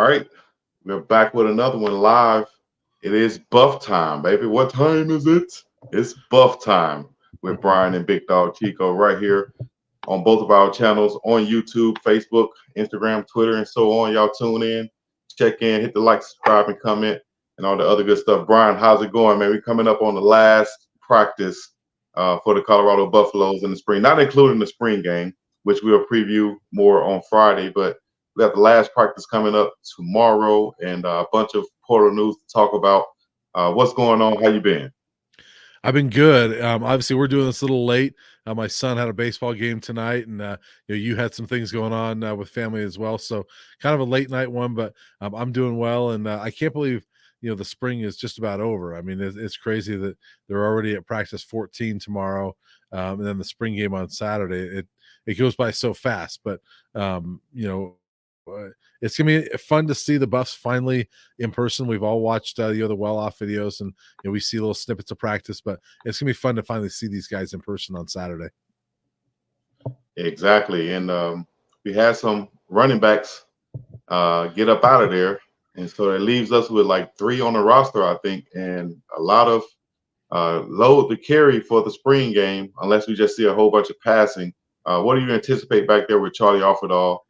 right, we're back with another one live. It is buff time, baby. What time is it? It's buff time with Brian and Bigg Dogg Chico right here on both of our channels on YouTube, Facebook, Instagram, Twitter, and so on. Y'all tune in, check in, hit the like, subscribe, and comment, and all the other good stuff. Brian, how's it going, man? We're coming up on the last practice for the Colorado Buffaloes in the spring, not including the spring game, which we'll preview more on Friday, but we got the last practice coming up tomorrow and a bunch of portal news to talk about. What's going on? How you been? I've been good. Obviously, we're doing this a little late. My son had a baseball game tonight, and you had some things going on with family as well. So, kind of a late night one, but I'm doing well, and I can't believe the spring is just about over. I mean, it's crazy that they're already at practice 14 tomorrow, and then the spring game on Saturday. It goes by so fast, but it's gonna be fun to see the Buffs finally in person. We've all watched the well-off videos, and we see little snippets of practice, but it's gonna be fun to finally see these guys in person on Saturday. Exactly, and we had some running backs get up out of there, and so it leaves us with like 3 on the roster, I think, and a lot of load to carry for the spring game, unless we just see a whole bunch of passing. What do you anticipate back there with Charlie Offerdahl,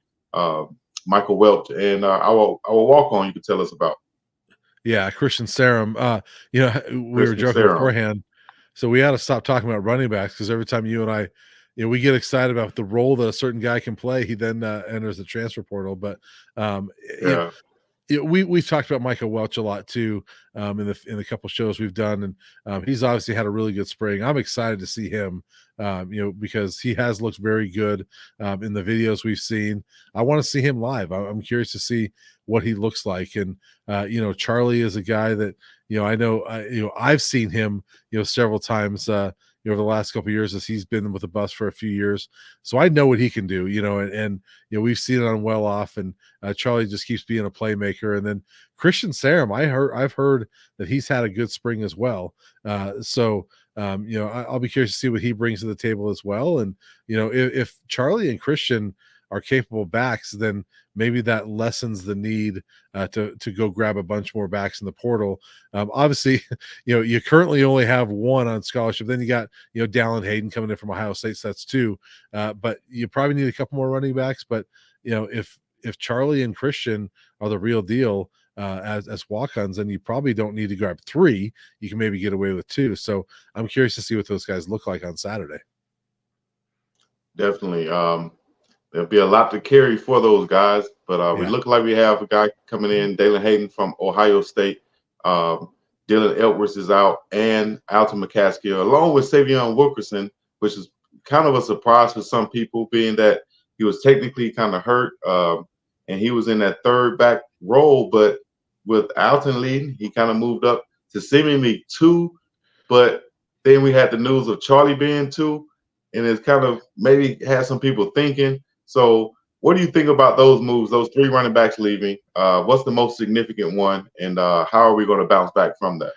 Michael Welch, and our walk-on you could tell us about? Yeah, Christian Serum. We were joking beforehand, so we had to stop talking about running backs because every time you and I, we get excited about the role that a certain guy can play, he then enters the transfer portal. But we've talked about Michael Welch a lot too in the couple shows we've done, and he's obviously had a really good spring. I'm excited to see him, because he has looked very good in the videos we've seen. I want to see him live. I'm curious to see what he looks like, and Charlie is a guy that I know I've seen him several times over the last couple of years as he's been with the Buffs for a few years. So I know what he can do, and we've seen it on Well Off, and Charlie just keeps being a playmaker. And then Christian Serum, I've heard that he's had a good spring as well. I'll be curious to see what he brings to the table as well. And, if Charlie and Christian are capable backs, then maybe that lessens the need to go grab a bunch more backs in the portal. Obviously, you currently only have 1 on scholarship. Then you got, Dallin Hayden coming in from Ohio State, so that's 2. But you probably need a couple more running backs. But, if Charlie and Christian are the real deal as walk-ons, then you probably don't need to grab 3. You can maybe get away with 2. So I'm curious to see what those guys look like on Saturday. Definitely. There'll be a lot to carry for those guys, but we look like we have a guy coming in, Dallin Hayden from Ohio State. Dylan Edwards is out, and Alton McCaskill, along with Savion Wilkerson, which is kind of a surprise for some people, being that he was technically kind of hurt, and he was in that third back role. But with Alton leading, he kind of moved up to seemingly 2. But then we had the news of Charlie being 2, and it's kind of maybe had some people thinking. So what do you think about those moves, those 3 running backs leaving? What's the most significant one, and how are we going to bounce back from that?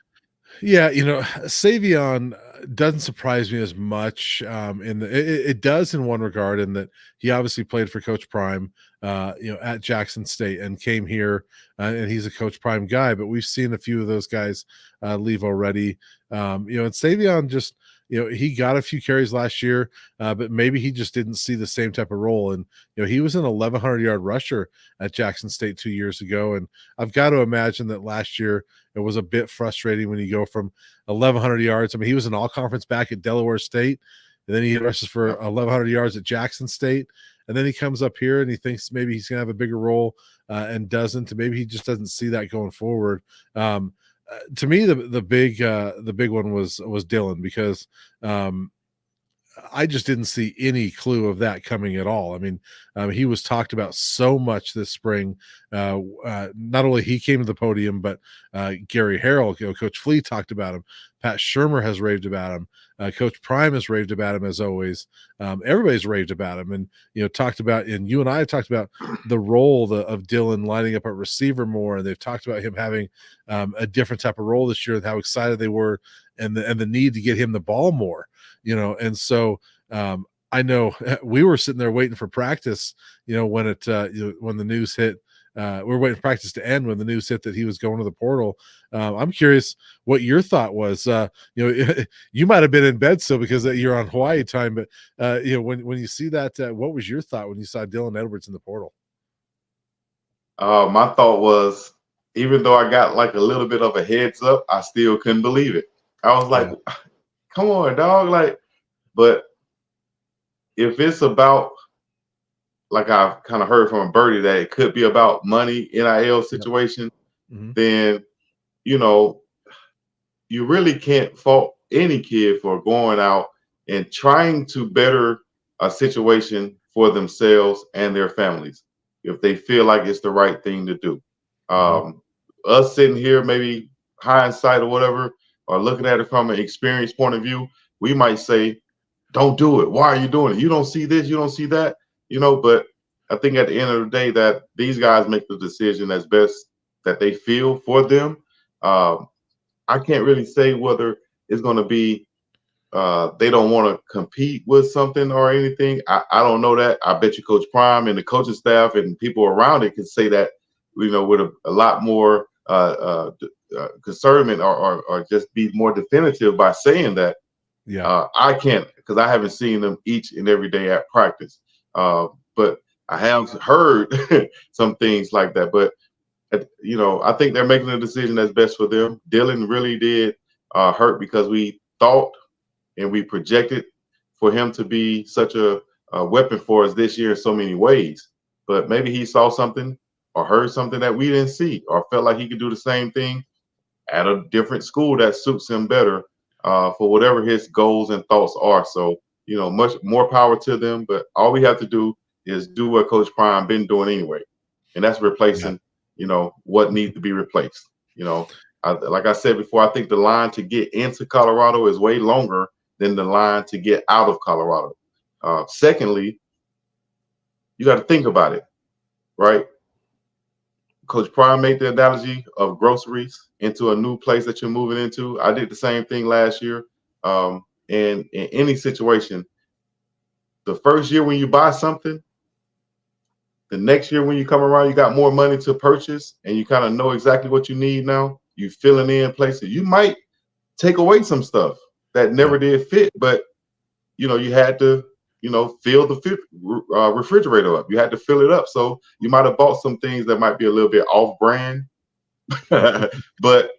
Yeah, Savion doesn't surprise me as much. It does in one regard, in that he obviously played for Coach Prime, at Jackson State, and came here, and he's a Coach Prime guy. But we've seen a few of those guys leave already. And Savion just, he got a few carries last year, but maybe he just didn't see the same type of role. And he was an 1,100-yard rusher at Jackson State 2 years ago, and I've got to imagine that last year it was a bit frustrating when you go from 1,100 yards. I mean, he was an all-conference back at Delaware State, and then he rushes for 1,100 yards at Jackson State, and then he comes up here and he thinks maybe he's going to have a bigger role, and doesn't. Maybe he just doesn't see that going forward. To me, the big one was Dylan, because I just didn't see any clue of that coming at all. I mean, he was talked about so much this spring. Not only he came to the podium, but Gary Harrell, Coach Flea talked about him. Pat Shermer has raved about him. Coach Prime has raved about him, as always. Everybody's raved about him, and talked about. And you and I talked about the role of Dylan lining up at receiver more, and they've talked about him having a different type of role this year, and how excited they were, and the need to get him the ball more. And so I know we were sitting there waiting for practice, when the news hit we're waiting for practice to end when the news hit that he was going to the portal. I'm curious what your thought was. You might have been in bed still because you're on Hawaii time, but when you see that, what was your thought when you saw Dylan Edwards in the portal? My thought was, even though I got like a little bit of a heads up, I still couldn't believe it. I was like, come on, dog. Like, but if it's about, like I've kind of heard from a birdie, that it could be about money, NIL situation, then, you really can't fault any kid for going out and trying to better a situation for themselves and their families if they feel like it's the right thing to do. Us sitting here, maybe hindsight or whatever, or looking at it from an experience point of view, we might say, don't do it. Why are you doing it? You don't see this, you don't see that, but I think at the end of the day that these guys make the decision as best that they feel for them. I can't really say whether it's going to be they don't want to compete with something or anything. I don't know that. I bet you Coach Prime and the coaching staff and people around it can say that, with a lot more concernment or just be more definitive by saying that. I can't, because I haven't seen them each and every day at practice. But I have heard some things like that. But I think they're making a decision that's best for them. Dylan really did hurt because we thought and we projected for him to be such a weapon for us this year in so many ways. But maybe he saw something or heard something that we didn't see, or felt like he could do the same thing at a different school that suits him better for whatever his goals and thoughts are. So, much more power to them. But all we have to do is do what Coach Prime been doing anyway, and that's replacing, what needs to be replaced. Like I said before, I think the line to get into Colorado is way longer than the line to get out of Colorado. Secondly, you got to think about it, right? Coach Prime made the analogy of groceries into a new place that you're moving into. I did the same thing last year. And in any situation, the first year when you buy something, the next year when you come around, you got more money to purchase and you kind of know exactly what you need now. You filling in places. You might take away some stuff that never did fit, but you had to fill the refrigerator up. You had to fill it up. So you might have bought some things that might be a little bit off brand, but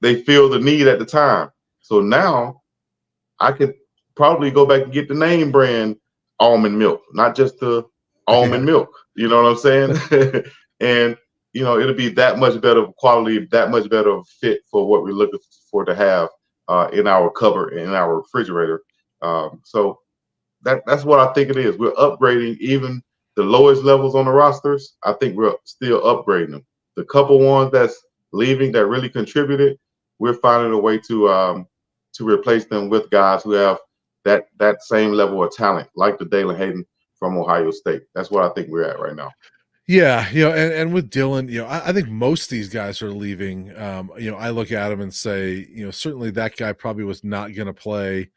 they feel the need at the time. So now I could probably go back and get the name brand almond milk, not just the almond milk. You know what I'm saying? And it'll be that much better quality, that much better fit for what we're looking for to have in our cupboard, in our refrigerator. So that's what I think it is. We're upgrading even the lowest levels on the rosters. I think we're still upgrading them. The couple ones that's leaving that really contributed, we're finding a way to replace them with guys who have that same level of talent, like the Dalen Hayden from Ohio State. That's what I think we're at right now. Yeah, and with Dylan, I think most of these guys are leaving. I look at him and say, certainly that guy probably was not going to play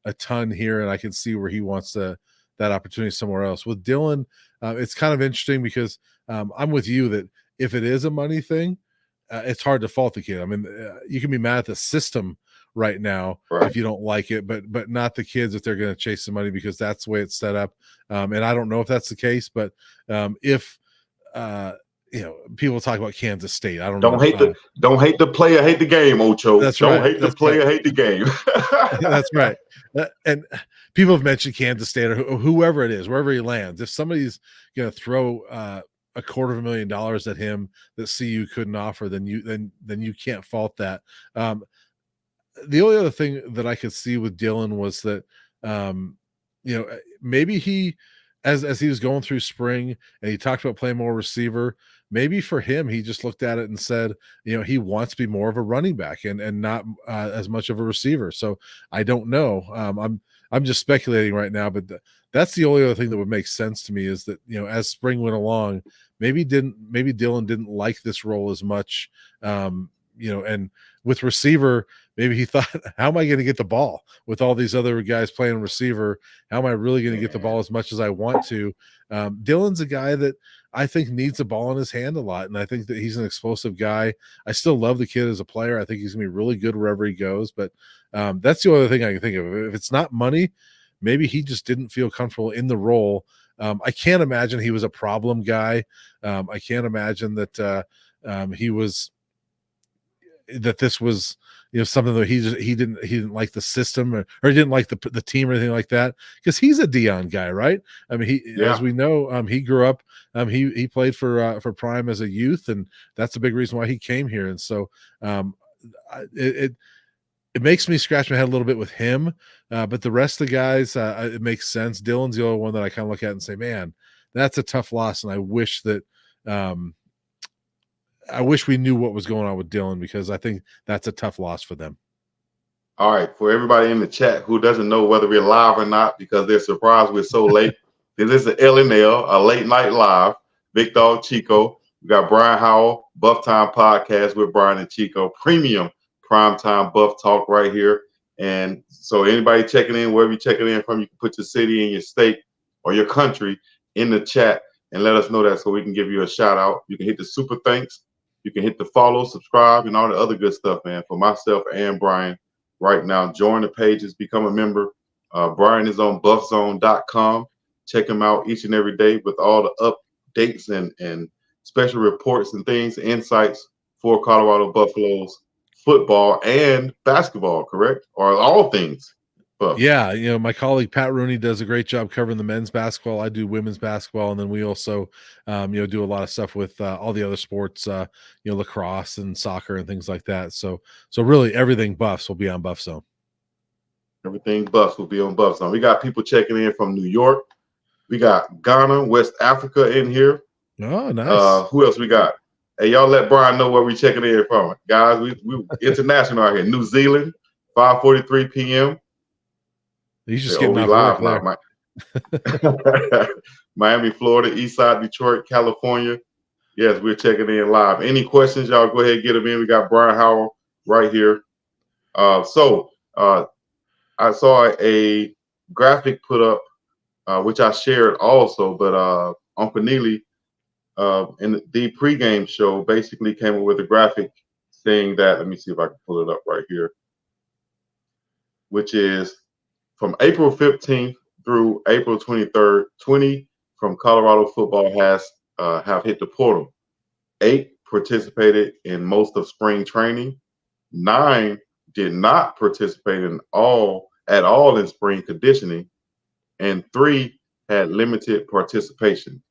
a ton here, and I can see where he wants that opportunity somewhere else. With Dylan, it's kind of interesting because I'm with you that if it is a money thing, it's hard to fault the kid. I mean, you can be mad at the system right now if you don't like it, but not the kids if they're going to chase the money, because that's the way it's set up. And I don't know if that's the case, but if people talk about Kansas State, I don't know. Don't hate the player, hate the game, Ocho. That's don't right. hate the player, hate the game. That's right. And people have mentioned Kansas State or whoever it is, wherever he lands. If somebody's going to throw $250,000 at him that CU couldn't offer, then you can't fault that. The only other thing that I could see with Dylan was that maybe he, as he was going through spring and he talked about playing more receiver, maybe for him he just looked at it and said, he wants to be more of a running back and not as much of a receiver. So I don't know. I'm just speculating right now, but that's the only other thing that would make sense to me, is that as spring went along, maybe Dylan didn't like this role as much, and with receiver, maybe he thought, how am I going to get the ball with all these other guys playing receiver? How am I really going to get the ball as much as I want to? Dylan's a guy that I think needs the ball in his hand a lot. And I think that he's an explosive guy. I still love the kid as a player. I think he's going to be really good wherever he goes. But that's the other thing I can think of. If it's not money, maybe he just didn't feel comfortable in the role. I can't imagine he was a problem guy. I can't imagine that this was something that he didn't like the system or he didn't like the team or anything like that, because he's a Dion guy, right? I mean, as we know, he grew up, he played for Prime as a youth, and that's a big reason why he came here. And so it makes me scratch my head a little bit with him, but the rest of the guys, it makes sense. Dylan's the only one that I kind of look at and say, man, that's a tough loss, and I wish that I wish we knew what was going on with Dylan, because I think that's a tough loss for them. All right, for everybody in the chat who doesn't know whether we're live or not because they're surprised we're so late, this is an LNL, a late night live. Bigg Dogg Chico. We got Brian Howell, BuffTime podcast with Brian and Chico, premium primetime Buff talk right here. And so anybody checking in, wherever you're checking in from, you can put your city and your state or your country in the chat and let us know that so we can give you a shout out. You can hit the super thanks. You can hit the follow, subscribe, and all the other good stuff, man. For myself and Brian right now, join the pages, become a member. Brian is on buffzone.com. Check him out each and every day with all the updates and special reports and things, insights for Colorado Buffaloes football and basketball, correct? Or all things. Buff. Yeah, my colleague Pat Rooney does a great job covering the men's basketball. I do women's basketball, and then we also, do a lot of stuff with all the other sports, lacrosse and soccer and things like that. So really, everything Buffs will be on Buff Zone. Everything Buffs will be on Buff Zone. We got people checking in from New York. We got Ghana, West Africa in here. Oh, nice. Who else we got? Hey, y'all let Brian know where we checking in from. Guys, we international out here. New Zealand, 5:43 p.m. He's just getting off work there. Miami, Florida, Eastside, Detroit, California. Yes, we're checking in live. Any questions, y'all go ahead and get them in. We got Brian Howell right here. I saw a graphic put up, which I shared also, but Uncle Neely in the pregame show basically came up with a graphic saying that, let me see if I can pull it up right here, which is from April 15th through April 23rd, 20 from Colorado football have hit the portal. 8 participated in most of spring training. 9 did not participate at all in spring conditioning, and 3 had limited participation.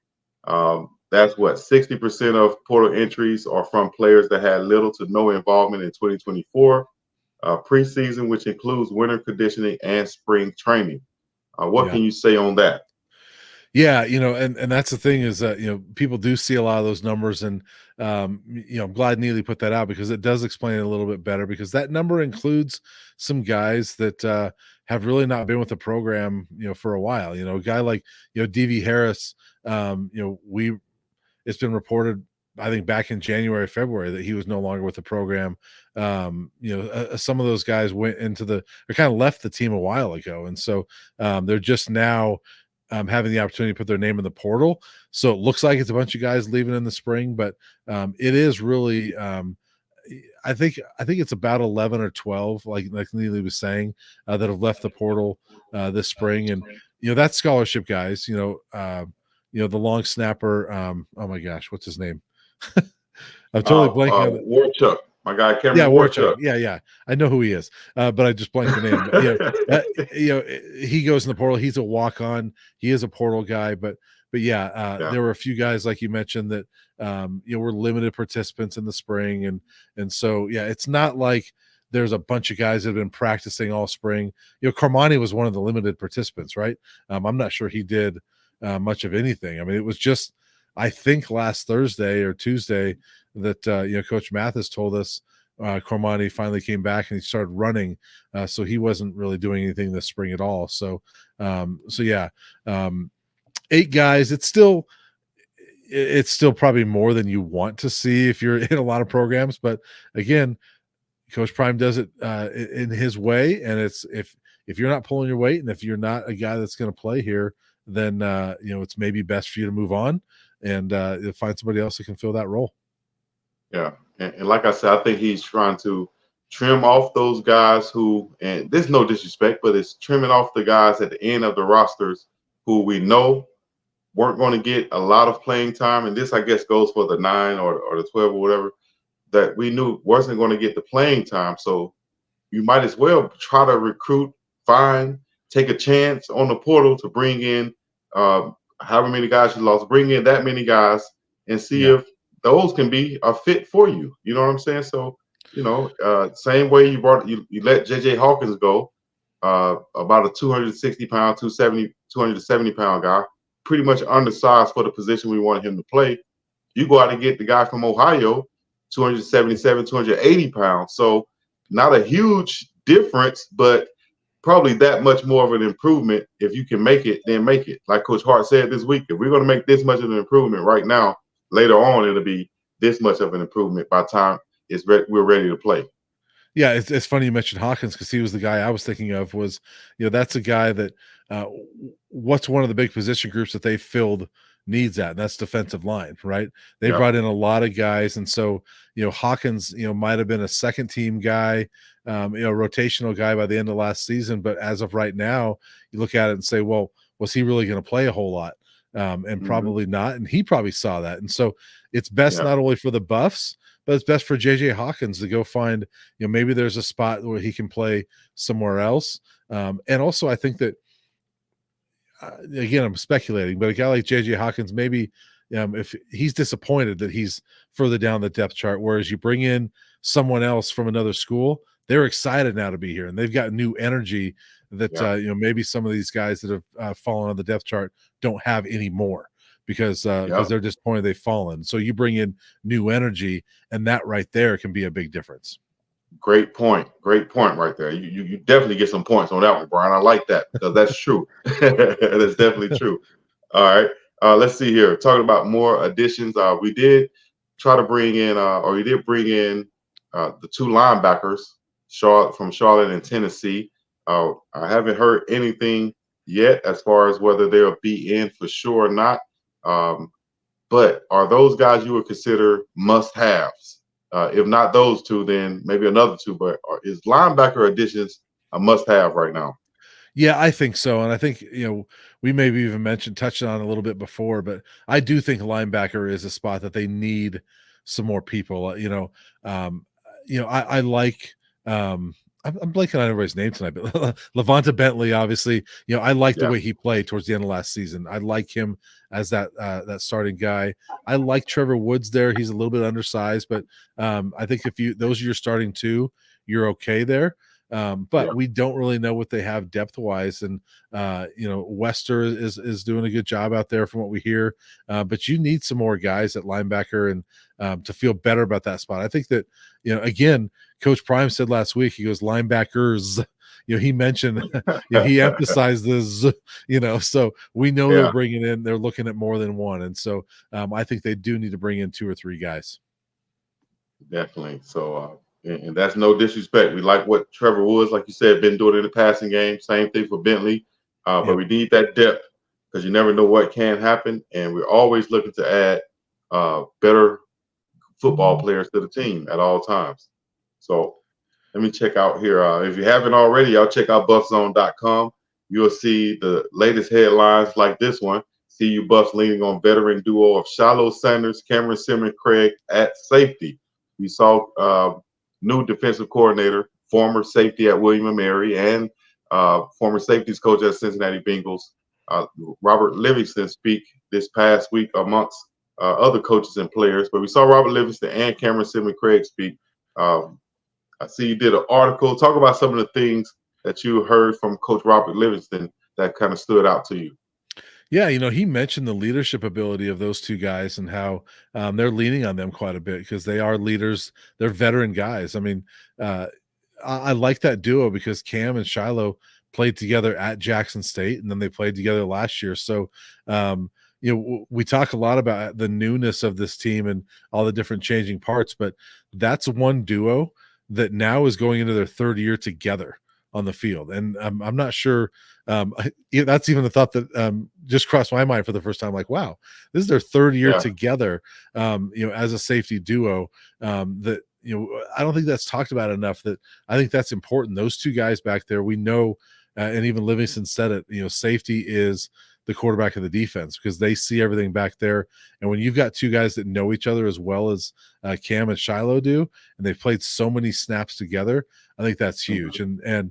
That's what 60% of portal entries are from players that had little to no involvement in 2024 preseason, which includes winter conditioning and spring training. What can you say on that? Yeah, and that's the thing is that, people do see a lot of those numbers, and I'm glad Neely put that out, because it does explain it a little bit better, because that number includes some guys that have really not been with the program, for a while. A guy like, DV Harris, it's been reported, I think back in January, February, that he was no longer with the program. Some of those guys went or kind of left the team a while ago. And so they're just now having the opportunity to put their name in the portal. So it looks like it's a bunch of guys leaving in the spring, but it is really, I think it's about 11 or 12, like Neely was saying, that have left the portal this spring. And, that's scholarship guys, the long snapper. Oh my gosh, what's his name? I'm totally blanking on Warchuk. My guy Cameron Warchuk. Yeah. I know who he is, but I just blanked the name. But, he goes in the portal. He's a walk-on. He is a portal guy, but there were a few guys, like you mentioned, that were limited participants in the spring, and so it's not like there's a bunch of guys that have been practicing all spring. Carmani was one of the limited participants, right? I'm not sure he did much of anything. I mean, it was just, I think, last Thursday or Tuesday that Coach Mathis told us Cormani finally came back and he started running, so he wasn't really doing anything this spring at all. So 8 guys. It's still probably more than you want to see if you're in a lot of programs, but again, Coach Prime does it in his way, and it's if you're not pulling your weight and if you're not a guy that's going to play here, then it's maybe best for you to move on. and find somebody else that can fill that role. Yeah, and like I said, I think he's trying to trim off those guys who, and there's no disrespect, but it's trimming off the guys at the end of the rosters who we know weren't going to get a lot of playing time. And this, I guess, goes for the 9 or the 12 or whatever, that we knew wasn't going to get the playing time. So you might as well try to recruit, take a chance on the portal to bring in however many guys you lost, bring in that many guys and see if those can be a fit for you. You know what I'm saying? So, same way you let JJ Hawkins go, about a 260-pound, 270-pound guy, pretty much undersized for the position we wanted him to play. You go out and get the guy from Ohio, 277, 280 pounds. So not a huge difference, but probably that much more of an improvement. If you can make it, then make it. Like Coach Hart said this week, if we're going to make this much of an improvement right now, later on it'll be this much of an improvement by the time we're ready to play. Yeah, it's funny you mentioned Hawkins because he was the guy I was thinking of. Was that's a guy that what's one of the big position groups that they filled needs at, and that's defensive line, right? They brought in a lot of guys, and so Hawkins might have been a second team guy, rotational guy by the end of last season, but as of right now, you look at it and say, well, was he really going to play a whole lot? And probably not, and he probably saw that, and so it's best not only for the Buffs, but it's best for JJ Hawkins to go find, maybe there's a spot where he can play somewhere else. And also I think that, again, I'm speculating, but a guy like JJ Hawkins, maybe if he's disappointed that he's further down the depth chart, whereas you bring in someone else from another school, they're excited now to be here and they've got new energy that, maybe some of these guys that have fallen on the depth chart don't have anymore. Because they're disappointed they've fallen. So you bring in new energy, and that right there can be a big difference. Great point right there. You definitely get some points on that one, Brian. I like that because that's true. That's definitely true. All right. Let's see here. Talking about more additions. We did try to bring in, or you did bring in the 2 linebackers, from Charlotte and Tennessee. I haven't heard anything yet as far as whether they'll be in for sure or not. But are those guys you would consider must-haves? If not those 2, then maybe another 2. But is linebacker additions a must-have right now? Yeah, I think so. And I think, we maybe even touched on it a little bit before, but I do think linebacker is a spot that they need some more people. I like I'm blanking on everybody's name tonight, but Levanta Bentley, obviously, I like the way he played towards the end of last season. I like him as that starting guy. I like Trevor Woods there. He's a little bit undersized, but I think if those are your starting 2, you're okay there. But we don't really know what they have depth wise, and Wester is doing a good job out there from what we hear. But you need some more guys at linebacker and to feel better about that spot. I think that again, Coach Prime said last week, he goes linebackers. He mentioned, he emphasized this, so we know they're bringing in, they're looking at more than one. And so I think they do need to bring in 2 or 3 guys. Definitely. So, and that's no disrespect. We like what Trevor Woods, like you said, been doing in the passing game. Same thing for Bentley. But we need that depth because you never know what can happen. And we're always looking to add better football players to the team at all times. So let me check out here. If you haven't already, y'all check out buffzone.com. You'll see the latest headlines like this one. CU Buffs leaning on veteran duo of Shiloh Sanders, Cameron Simmons-Craig at safety. We saw new defensive coordinator, former safety at William & Mary, and former safeties coach at Cincinnati Bengals, Robert Livingston, speak this past week amongst other coaches and players. But we saw Robert Livingston and Cameron Simmons-Craig speak. I see you did an article. Talk about some of the things that you heard from Coach Robert Livingston that kind of stood out to you. Yeah, he mentioned the leadership ability of those 2 guys and how they're leaning on them quite a bit because they are leaders. They're veteran guys. I mean, I like that duo because Cam and Shiloh played together at Jackson State, and then they played together last year. So, we talk a lot about the newness of this team and all the different changing parts, but that's one duo that now is going into their 3rd year together on the field. And I'm not sure that's even a thought that just crossed my mind for the first time. Like, wow, this is their third year Yeah. together, as a safety duo. That I don't think that's talked about enough. That I think that's important. Those two guys back there, we know, and even Livingston said it. Safety is the quarterback of the defense because they see everything back there. And when you've got two guys that know each other as well as Cam and Shiloh do, and they've played so many snaps together, I think that's huge. And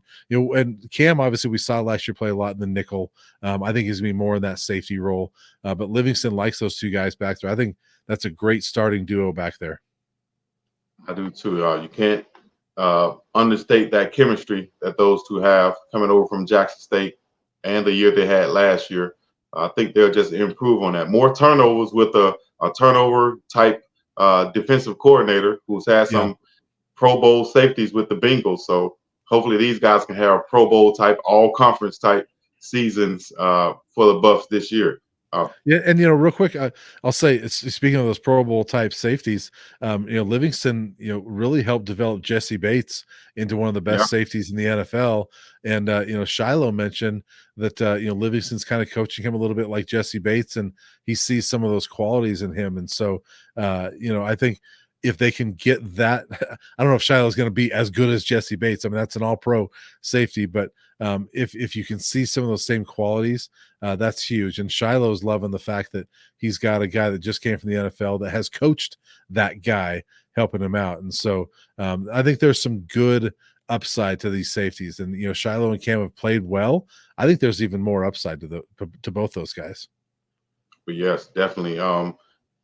Cam, obviously, we saw last year play a lot in the nickel. I think he's going to be more in that safety role. But Livingston likes those two guys back there. I think that's a great starting duo back there. I do too. You can't understate that chemistry that those two have coming over from Jackson State and the year they had last year. I think they'll just improve on that. More turnovers with a turnover type defensive coordinator who's had some Pro Bowl safeties with the Bengals. So hopefully these guys can have Pro Bowl type, all conference type seasons for the Buffs this year. And real quick, I'll say, speaking of those Pro Bowl type safeties, Livingston, really helped develop Jesse Bates into one of the best safeties in the NFL. And Shiloh mentioned that Livingston's kind of coaching him a little bit like Jesse Bates, and he sees some of those qualities in him. And so, I think if they can get that, I don't know if Shiloh's going to be as good as Jesse Bates. I mean, that's an all-pro safety, but if you can see some of those same qualities, that's huge. And Shiloh's loving the fact that he's got a guy that just came from the NFL that has coached that guy, helping him out. And so I think there's some good upside to these safeties. And Shiloh and Cam have played well. I think there's even more upside to both those guys. But yes, definitely.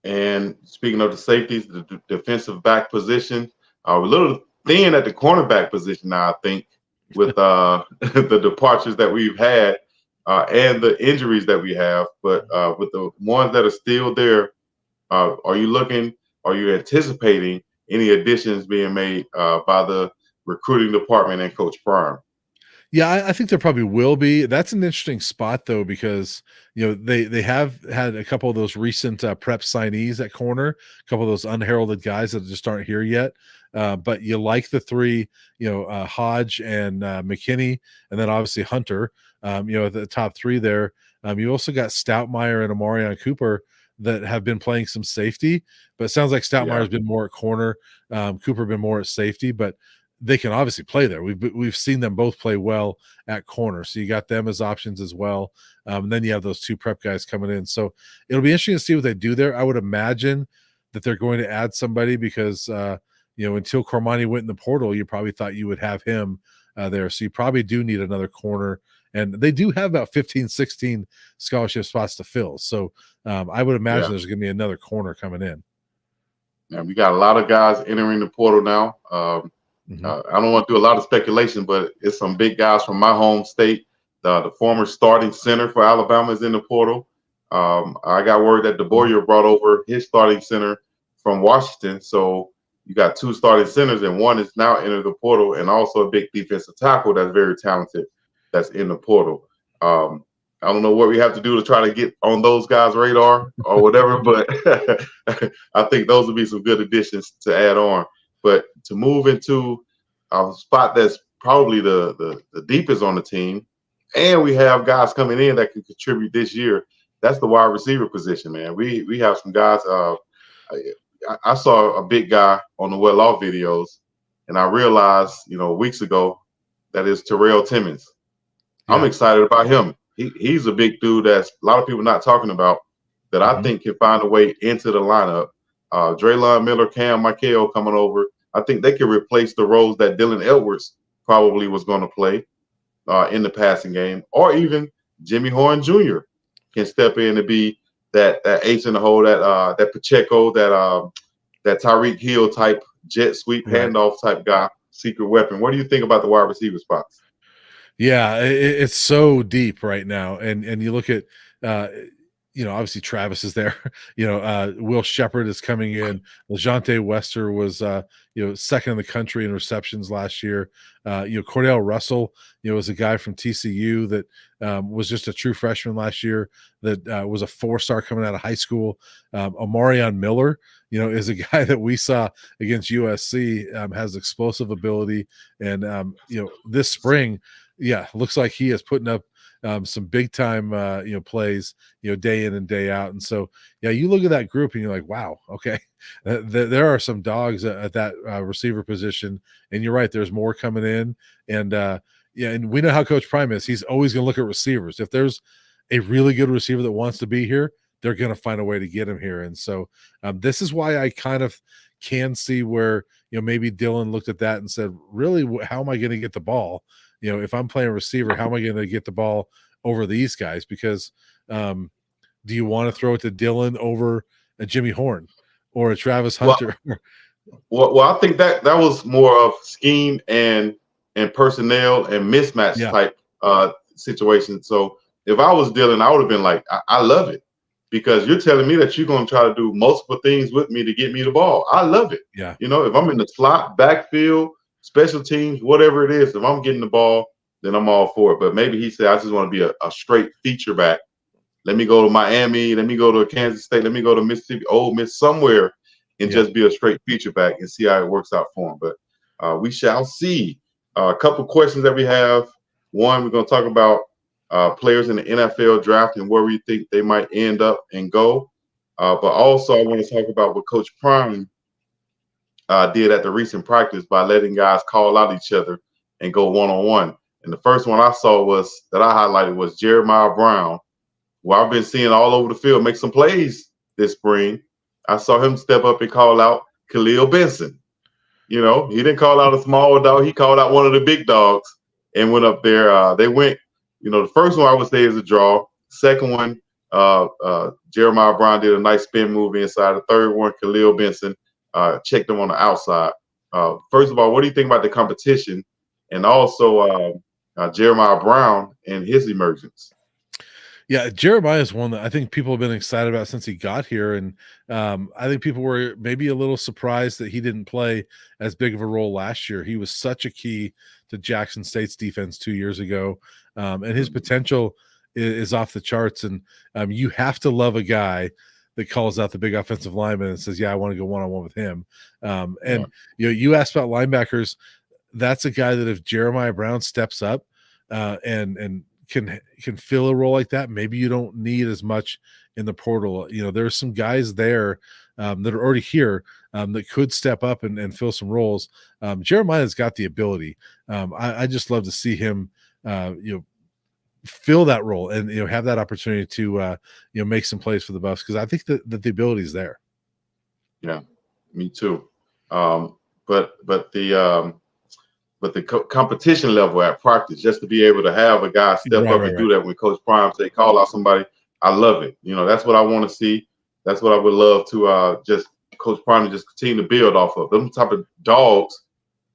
And speaking of the safeties, the defensive back position, we're a little thin at the cornerback position now, I think, with the departures that we've had and the injuries that we have. But with the ones that are still there, are you anticipating any additions being made by the recruiting department and Coach Prime? Yeah, I think there probably will be. That's an interesting spot, though, because they have had a couple of those recent prep signees at corner, a couple of those unheralded guys that just aren't here yet. But you like the three, Hodge and McKinney, and then obviously Hunter. The top three there. You also got Stoutmeyer and Amarion Cooper that have been playing some safety, but it sounds like Stoutmeyer's been more at corner, Cooper been more at safety, but they can obviously play there. We've seen them both play well at corner, so you got them as options as well. And then you have those two prep guys coming in, so it'll be interesting to see what they do there. I would imagine that they're going to add somebody because until Cormani went in the portal, you probably thought you would have him there, so you probably do need another corner. And they do have about 15, 16 scholarship spots to fill. So I would imagine there's going to be another corner coming in. Yeah, we got a lot of guys entering the portal now. I don't want to do a lot of speculation, but it's some big guys from my home state. The former starting center for Alabama is in the portal. I got word that DeBoyer brought over his starting center from Washington. So you got two starting centers, and one is now entered the portal, and also a big defensive tackle that's very talented that's in the portal. I don't know what we have to do to try to get on those guys' radar or whatever, but I think those would be some good additions to add on. But to move into a spot that's probably the deepest on the team, and we have guys coming in that can contribute this year, that's the wide receiver position, man. We have some guys. I saw a big guy on the well-off videos, and I realized, weeks ago, that is Terrell Timmons. Yeah. I'm excited about him. He's a big dude that's a lot of people not talking about that I think can find a way into the lineup. Draylon Miller, Cam Michael coming over. I think they can replace the roles that Dylan Edwards probably was going to play in the passing game, or even Jimmy Horn Jr. can step in and be that ace in the hole, that Pacheco, that Tyreek Hill type jet sweep handoff type guy, secret weapon. What do you think about the wide receiver spots? Yeah, it's so deep right now, and you look at obviously Travis is there. Will Shepherd is coming in. LeJohntay Wester was, second in the country in receptions last year. Cordell Russell, was a guy from TCU that was just a true freshman last year that was a 4-star coming out of high school. Omarion Miller, is a guy that we saw against USC, has explosive ability. And, this spring, looks like he is putting up some big time, plays, day in and day out. And so, you look at that group and you're like, wow, okay, there are some dogs at that receiver position. And you're right, there's more coming in. And and we know how Coach Prime is. He's always going to look at receivers. If there's a really good receiver that wants to be here, they're going to find a way to get him here. And so this is why I kind of can see where, maybe Dylan looked at that and said, really, how am I going to get the ball? If I'm playing receiver, how am I going to get the ball over these guys? Because do you want to throw it to Dylan over a Jimmy Horn or a Travis Hunter? Well, I think that was more of scheme and personnel and mismatch type situation. So if I was Dylan, I would have been like, I love it, because you're telling me that you're going to try to do multiple things with me to get me the ball. I love it. Yeah. If I'm in the slot, backfield, special teams, whatever it is, if I'm getting the ball, then I'm all for it. But maybe he said, I just want to be a straight feature back. Let me go to Miami. Let me go to Kansas State. Let me go to Mississippi, Ole Miss, somewhere, and just be a straight feature back and see how it works out for him. But we shall see. A couple questions that we have. One, we're going to talk about players in the NFL draft and where we think they might end up and go. But also, I want to talk about what Coach Prime did at the recent practice by letting guys call out each other and go one-on-one. And the first one I saw that I highlighted was Jeremiah Brown, who I've been seeing all over the field make some plays this spring. I saw him step up and call out Khalil Benson. He didn't call out a small dog. He called out one of the big dogs and went up there. They went, the first one I would say is a draw. Second one, Jeremiah Brown did a nice spin move inside. The third one, Khalil Benson checked him on the outside. First of all, what do you think about the competition, and also Jeremiah Brown and his emergence? Yeah, Jeremiah is one that I think people have been excited about since he got here. And I think people were maybe a little surprised that he didn't play as big of a role last year. He was such a key to Jackson State's defense 2 years ago. And his potential is off the charts. And you have to love a guy that calls out the big offensive lineman and says, I want to go one-on-one with him. You asked about linebackers. That's a guy that if Jeremiah Brown steps up and can fill a role like that, maybe you don't need as much in the portal. There's some guys there that are already here that could step up and fill some roles. Jeremiah's got the ability. I just love to see him fill that role and have that opportunity to make some plays for the Buffs, because I think that the ability is there. Yeah, me too. But the competition level at practice, just to be able to have a guy step up and do that when Coach Prime say call out somebody, I love it. That's what I want to see. That's what I would love to just Coach Prime to just continue to build off of. Them type of dogs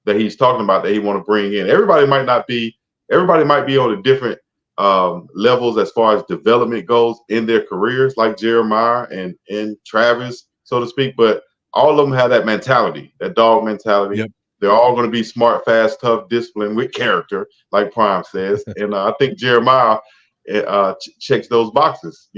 that he's talking about that he want to bring in. Everybody might be on a different levels as far as development goes in their careers, like Jeremiah and Travis, so to speak. But all of them have that mentality, that dog mentality. Yep. They're all going to be smart, fast, tough, disciplined, with character, like Prime says. And I think Jeremiah checks those boxes,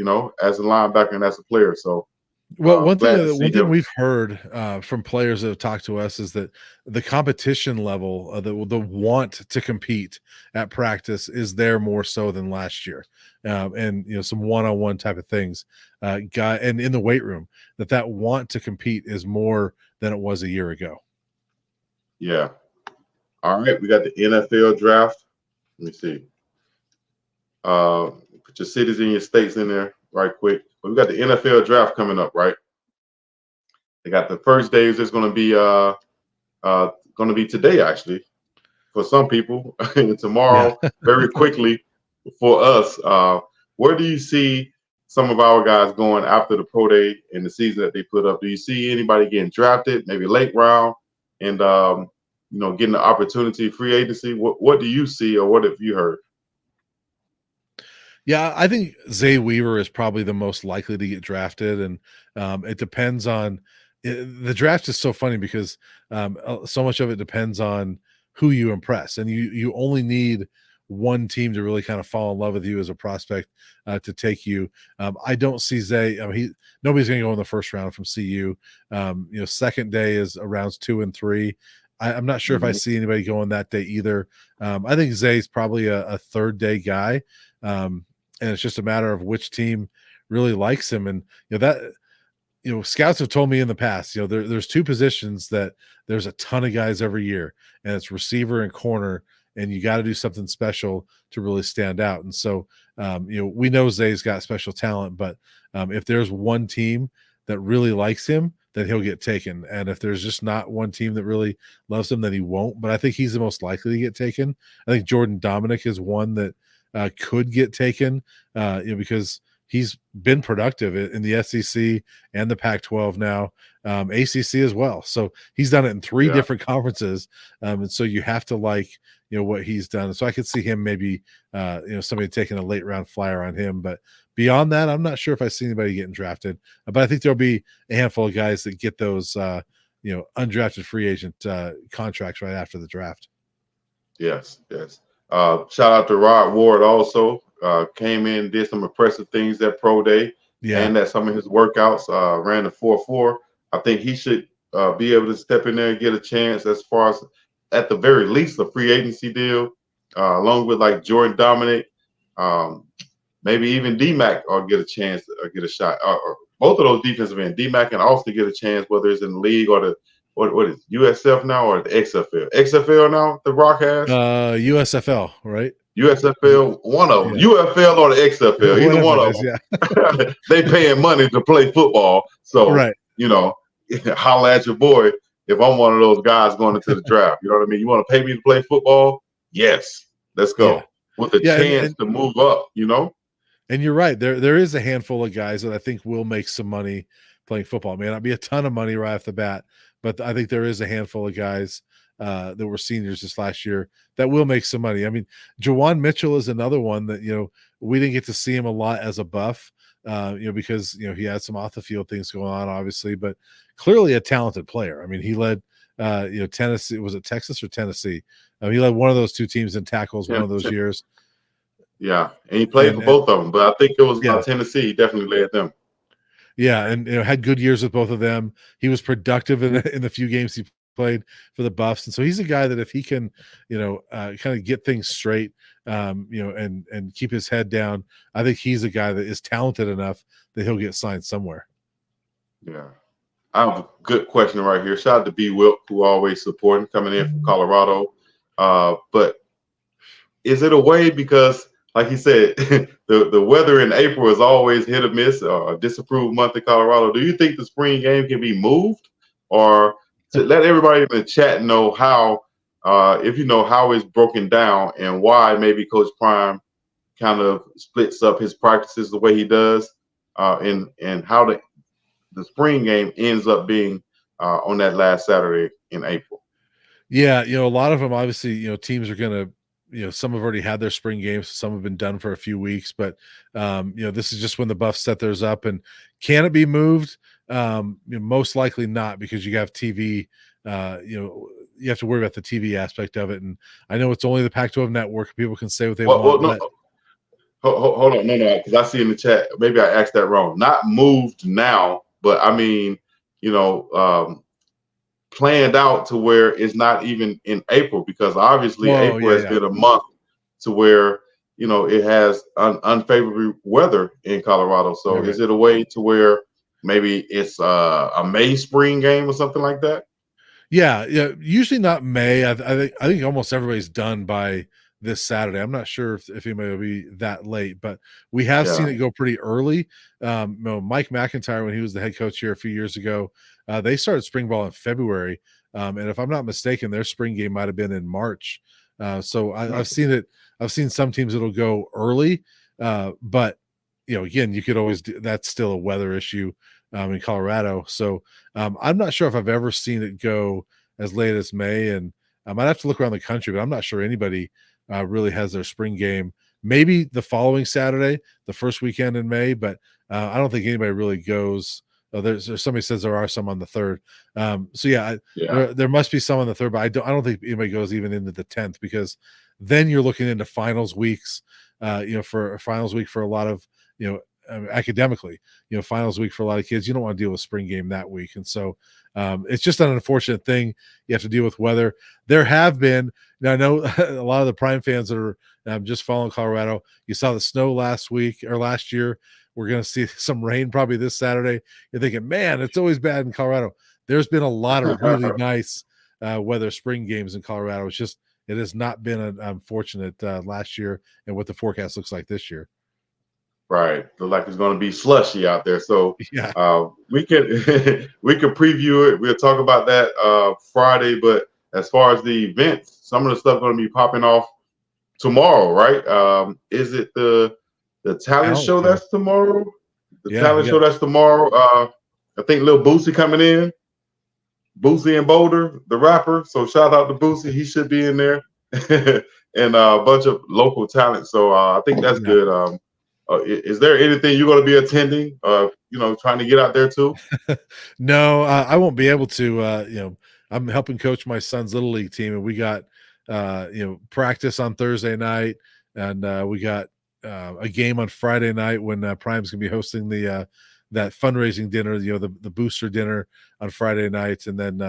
as a linebacker and as a player. So, one thing we've heard from players that have talked to us is that the competition level, the want to compete at practice is there more so than last year. And some one-on-one type of things, and in the weight room, that want to compete is more than it was a year ago. Yeah. All right. We got the NFL draft. Let me see. Put your cities and your states in there right quick. But we got the NFL draft coming up, right? They got the first days. It's going to be today, actually, for some people, and tomorrow very quickly for us. Where do you see some of our guys going after the pro day and the season that they put up? Do you see anybody getting drafted, maybe late round, and getting the opportunity, free agency? What do you see, or what have you heard? Yeah, I think Zay Weaver is probably the most likely to get drafted, and it depends on the draft is so funny because so much of it depends on who you impress, and you only need one team to really kind of fall in love with you as a prospect to take you. I don't see Zay. Nobody's going to go in the first round from CU. Second day is rounds 2 and 3. I'm not sure if I see anybody going that day either. I think Zay's probably a third day guy. And it's just a matter of which team really likes him. And scouts have told me in the past, there's two positions that there's a ton of guys every year, and it's receiver and corner, and you got to do something special to really stand out. And so we know Zay's got special talent, but if there's one team that really likes him, then he'll get taken. And if there's just not one team that really loves him, then he won't. But I think he's the most likely to get taken. I think Jordan Dominic is one that could get taken, because he's been productive in the SEC and the Pac-12 now, ACC as well. So he's done it in 3 different conferences, and so you have to like what he's done. So I could see him maybe somebody taking a late round flyer on him, but beyond that, I'm not sure if I see anybody getting drafted. But I think there'll be a handful of guys that get those undrafted free agent contracts right after the draft. Yes. Shout out to Rod Ward also. Came in, did some impressive things at Pro Day, and at some of his workouts, ran the 4.4. I think he should be able to step in there and get a chance as far as, at the very least, a free agency deal, along with like Jordan Dominic, maybe even D-Mac, or get a chance or get a shot. Or both of those defensive ends, D-Mac and Austin, get a chance, whether it's in the league or the what is USF now or the XFL? XFL now, the Rock has? USFL, right? USFL, one of them. UFL or the XFL, either one of them. They paying money to play football. So, holla at your boy if I'm one of those guys going into the draft. You know what I mean? You want to pay me to play football? Yes. Let's go. With a chance to move up, And you're right. There is a handful of guys that I think will make some money playing football. It may not be a ton of money right off the bat, but I think there is a handful of guys that were seniors this last year that will make some money. I mean, Jawan Mitchell is another one that, we didn't get to see him a lot as a Buff, because, he had some off the field things going on, obviously, but clearly a talented player. I mean, he led, Tennessee, was it Texas or Tennessee? He led one of those 2 teams in tackles one of those years. Yeah. And he played for both of them, but I think it was Tennessee. He definitely led them. Yeah. And, had good years with both of them. He was productive in the few games he played for the Buffs. And so he's a guy that if he can, kind of get things straight, and keep his head down, I think he's a guy that is talented enough that he'll get signed somewhere. Yeah. I have a good question right here. Shout out to B. Wilk, who always supporting, coming in from Colorado. But is it a way, because like he said, the weather in April is always hit or miss, or a disapproved month in Colorado. Do you think the spring game can be moved, or to let everybody in the chat know how, if you know how it's broken down and why maybe Coach Prime kind of splits up his practices the way he does, and how the spring game ends up being on that last Saturday in April. Yeah, a lot of them, obviously, teams are going to, some have already had their spring games, some have been done for a few weeks, but this is just when the Buffs set theirs up. And can it be moved? Most likely not, because you have TV, you have to worry about the TV aspect of it. And I know it's only the Pac-12 network. People can say what they want. No. Hold on. No, because I see in the chat, maybe I asked that wrong. Not moved now, but I mean, planned out to where it's not even in April, because obviously April has been a month to where, it has unfavorable weather in Colorado. So is it a way to where maybe it's a May spring game or something like that? Yeah. Usually not May. I think almost everybody's done by this Saturday. I'm not sure if anybody will be that late, but we have seen it go pretty early. Mike McIntyre, when he was the head coach here a few years ago, they started spring ball in February. And if I'm not mistaken, their spring game might've been in March. So I've seen it. I've seen some teams that'll go early, but again, you could always that's still a weather issue in Colorado. So I'm not sure if I've ever seen it go as late as May, and I might have to look around the country, but I'm not sure anybody really has their spring game maybe the following Saturday, the first weekend in May, but I don't think anybody really goes. There's somebody says there are some on the 3rd. So yeah, there must be some on the 3rd, but I don't think anybody goes even into the 10th, because then you're looking into finals weeks. For a finals week for a lot of academically, finals week for a lot of kids, you don't want to deal with spring game that week, and so it's just an unfortunate thing. You have to deal with weather. There have been, now I know a lot of the Prime fans that are just following Colorado. You saw the snow last week or last year. We're going to see some rain probably this Saturday. You're thinking, man, it's always bad in Colorado. There's been a lot of really nice weather spring games in Colorado. It's just, it has not been unfortunate last year and what the forecast looks like this year. Right. Look like it's going to be slushy out there. So yeah, we can we can preview it. We'll talk about that Friday. But as far as the events, some of the stuff going to be popping off tomorrow, right? Is it the talent show that's tomorrow? The talent show that's tomorrow. I think Lil Boosie coming in. Boosie and Boulder, the rapper. So shout out to Boosie. He should be in there. And a bunch of local talent. So I think that's good. Is there anything you're going to be attending? Trying to get out there too? No, I won't be able to. I'm helping coach my son's little league team, and we got practice on Thursday night, and we got a game on Friday night when Prime's gonna be hosting the that fundraising dinner, the booster dinner on Friday night, and then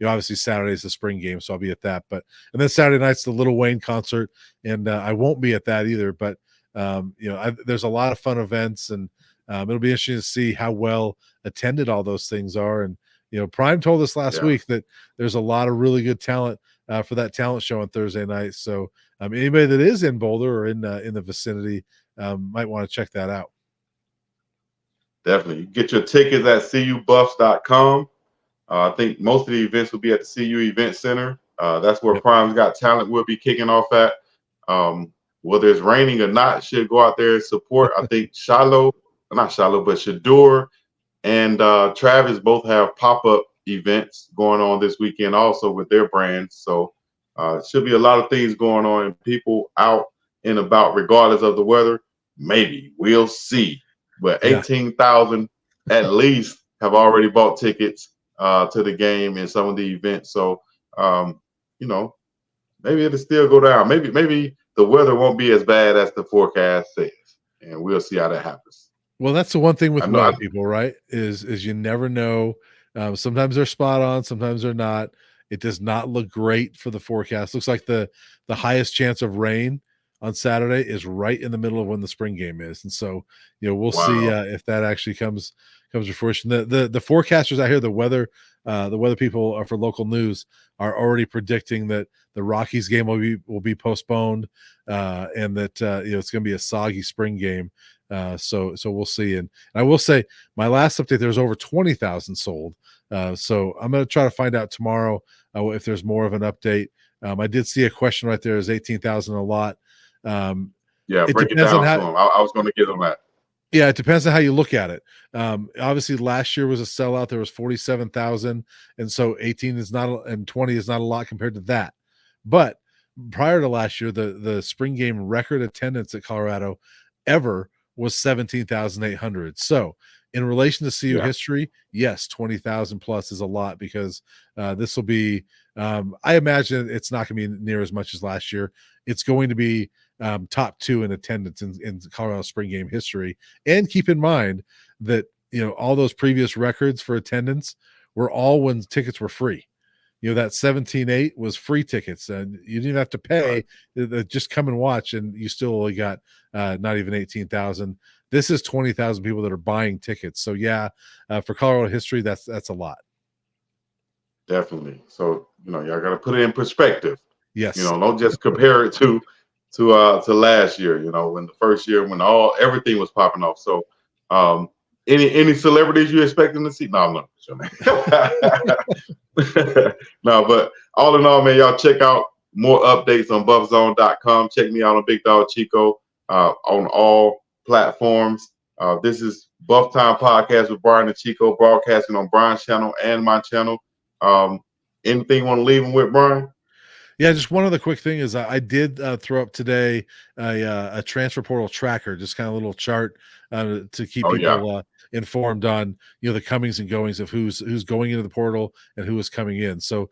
obviously Saturday's the spring game, so I'll be at that. And then Saturday night's the Lil Wayne concert, and I won't be at that either. But there's a lot of fun events, and it'll be interesting to see how well attended all those things are. And Prime told us last week that there's a lot of really good talent for that talent show on Thursday night. So anybody that is in Boulder or in the vicinity might want to check that out. Definitely. Get your tickets at cubuffs.com. I think most of the events will be at the CU Event Center. That's where Prime's Got Talent will be kicking off at. Whether it's raining or not, should go out there and support. I think Shadur and Travis both have pop-up events going on this weekend also with their brands. So it should be a lot of things going on and people out and about regardless of the weather. Maybe we'll see. But 18,000 at least have already bought tickets to the game and some of the events. So, maybe it'll still go down. Maybe the weather won't be as bad as the forecast says, and we'll see how that happens. Well, that's the one thing with weather people, right? Is you never know. Sometimes they're spot on, sometimes they're not. It does not look great for the forecast. Looks like the highest chance of rain on Saturday is right in the middle of when the spring game is, and so we'll see if that actually comes to fruition. The forecasters out here, the weather people for local news are already predicting that the Rockies game will be postponed, and that it's going to be a soggy spring game. So we'll see. And I will say, my last update, there's over 20,000 sold. So I'm going to try to find out tomorrow if there's more of an update. I did see a question right there. Is 18,000 a lot? Break it down to him. I was going to get on that. Yeah, it depends on how you look at it. Obviously, last year was a sellout. There was 47,000, and so 18 is not, and 20 is not a lot compared to that. But prior to last year, the spring game record attendance at Colorado ever was 17,800. So in relation to CU history, yes, 20,000 plus is a lot, because this will be, I imagine it's not going to be near as much as last year. It's going to be top 2 in attendance in Colorado spring game history. And keep in mind that, all those previous records for attendance were all when tickets were free. That 17.8 was free tickets, and you didn't have to pay. Just come and watch, and you still only got not even 18,000. This is 20,000 people that are buying tickets. So for Colorado history, that's a lot. Definitely. So y'all got to put it in perspective. Yes. Don't just compare it to last year. When the first year when everything was popping off. So any celebrities you expecting to see? No, I'm not sure, man. No, but all in all, man, y'all check out more updates on BuffZone.com. Check me out on Bigg Dogg Chico on all platforms. This is BuffTime Podcast with Brian and Chico, broadcasting on Brian's channel and my channel. Anything you want to leave them with, Brian? Yeah, just one other quick thing is I did throw up today a transfer portal tracker, just kind of a little chart to keep Oh yeah, people informed on the comings and goings of who's going into the portal and who is coming in. So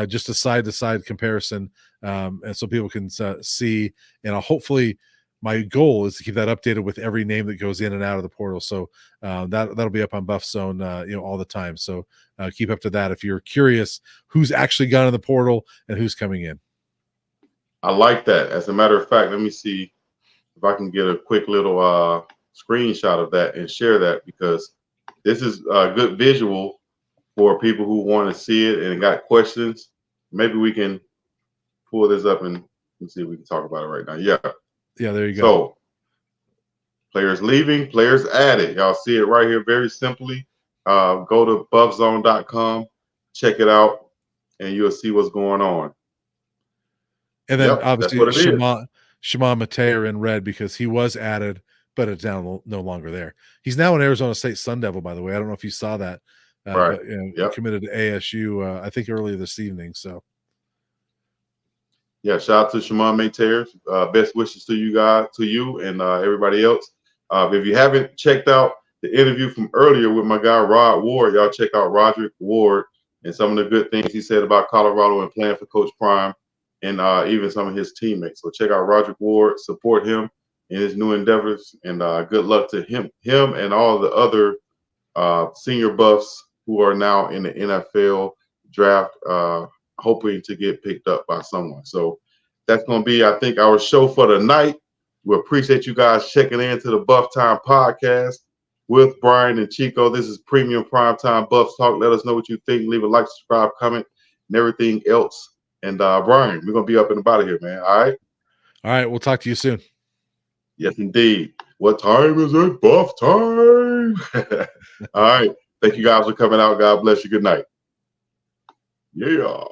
just a side to side comparison, and so people can see. And hopefully, my goal is to keep that updated with every name that goes in and out of the portal. So that'll be up on Buff Zone, all the time. So keep up to that if you're curious who's actually gone in the portal and who's coming in. I like that. As a matter of fact, let me see if I can get a quick little screenshot of that and share that, because this is a good visual for people who want to see it and got questions. Maybe we can pull this up and see if we can talk about it right now. Yeah, there you go. So players leaving, players added. Y'all see it right here very simply. Go to buffzone.com, check it out, and you'll see what's going on. And then obviously Shema Mateo in red because he was added, but it's now no longer there. He's now an Arizona State Sun Devil, by the way. I don't know if you saw that, right? But committed to ASU, I think earlier this evening. So, yeah, shout out to Shema Mateo. Best wishes to you guys, to you and everybody else. If you haven't checked out the interview from earlier with my guy Rod Ward, y'all check out Roderick Ward and some of the good things he said about Colorado and playing for Coach Prime, and even some of his teammates. So check out Roderick Ward, support him in his new endeavors, and good luck to him and all the other senior buffs who are now in the NFL draft, hoping to get picked up by someone. So that's going to be, I think, our show for the night. We appreciate you guys checking in to the Buff Time podcast with Brian and Chico. This is Premium Primetime Buffs Talk. Let us know what you think. Leave a like, subscribe, comment, and everything else. And Brian, we're going to be up and about of here, man. All right? All right. We'll talk to you soon. Yes, indeed. What time is it? Buff time. All right. Thank you guys for coming out. God bless you. Good night. Yeah.